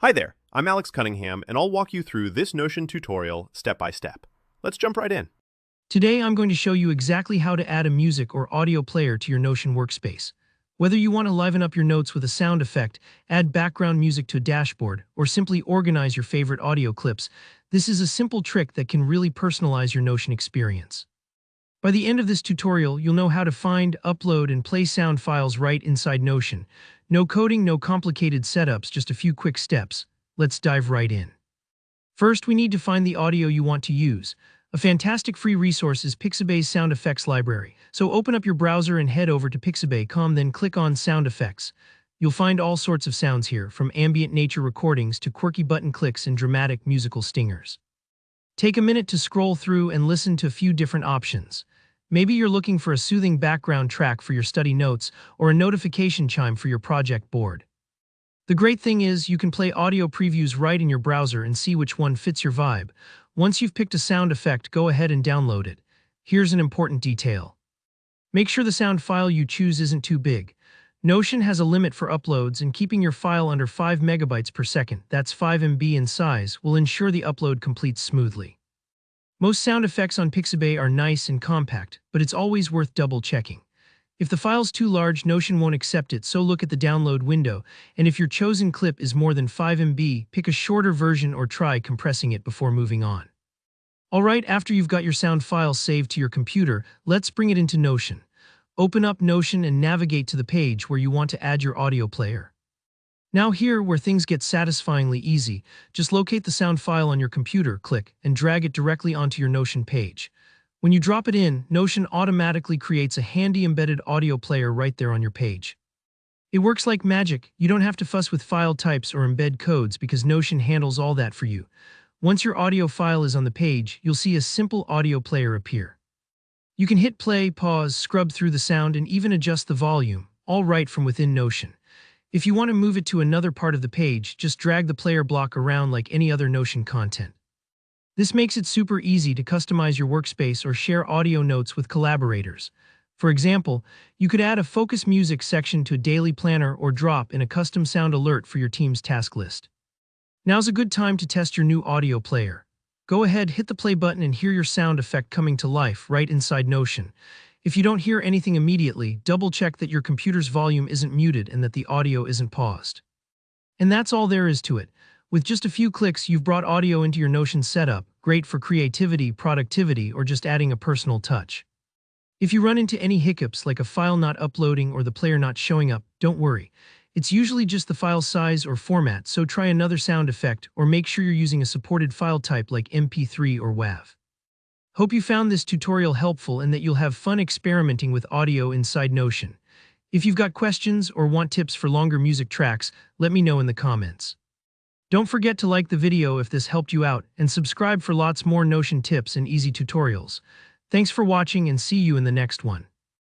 Hi there, I'm Alex Cunningham, and I'll walk you through this Notion tutorial step by step. Let's jump right in. Today, I'm going to show you exactly how to add a music or audio player to your Notion workspace. Whether you want to liven up your notes with a sound effect, add background music to a dashboard, or simply organize your favorite audio clips, this is a simple trick that can really personalize your Notion experience. By the end of this tutorial, you'll know how to find, upload, and play sound files right inside Notion. No coding, no complicated setups, just a few quick steps. Let's dive right in. First, we need to find the audio you want to use. A fantastic free resource is Pixabay's sound effects library. So open up your browser and head over to pixabay.com, then click on Sound Effects. You'll find all sorts of sounds here, from ambient nature recordings to quirky button clicks and dramatic musical stingers. Take a minute to scroll through and listen to a few different options. Maybe you're looking for a soothing background track for your study notes or a notification chime for your project board. The great thing is you can play audio previews right in your browser and see which one fits your vibe. Once you've picked a sound effect, go ahead and download it. Here's an important detail. Make sure the sound file you choose isn't too big. Notion has a limit for uploads, and keeping your file under 5 megabytes per second, that's 5 MB in size, will ensure the upload completes smoothly. Most sound effects on Pixabay are nice and compact, but it's always worth double-checking. If the file's too large, Notion won't accept it, so look at the download window, and if your chosen clip is more than 5 MB, pick a shorter version or try compressing it before moving on. Alright, after you've got your sound file saved to your computer, let's bring it into Notion. Open up Notion and navigate to the page where you want to add your audio player. Now here, where things get satisfyingly easy, just locate the sound file on your computer, click, and drag it directly onto your Notion page. When you drop it in, Notion automatically creates a handy embedded audio player right there on your page. It works like magic. You don't have to fuss with file types or embed codes because Notion handles all that for you. Once your audio file is on the page, you'll see a simple audio player appear. You can hit play, pause, scrub through the sound, and even adjust the volume, all right from within Notion. If you want to move it to another part of the page, just drag the player block around like any other Notion content. This makes it super easy to customize your workspace or share audio notes with collaborators. For example, you could add a focus music section to a daily planner or drop in a custom sound alert for your team's task list. Now's a good time to test your new audio player. Go ahead, hit the play button and hear your sound effect coming to life right inside Notion. If you don't hear anything immediately, double-check that your computer's volume isn't muted and that the audio isn't paused. And that's all there is to it. With just a few clicks, you've brought audio into your Notion setup, great for creativity, productivity, or just adding a personal touch. If you run into any hiccups like a file not uploading or the player not showing up, don't worry. It's usually just the file size or format, so try another sound effect or make sure you're using a supported file type like MP3 or WAV. Hope you found this tutorial helpful and that you'll have fun experimenting with audio inside Notion. If you've got questions or want tips for longer music tracks, let me know in the comments. Don't forget to like the video if this helped you out and subscribe for lots more Notion tips and easy tutorials. Thanks for watching and see you in the next one.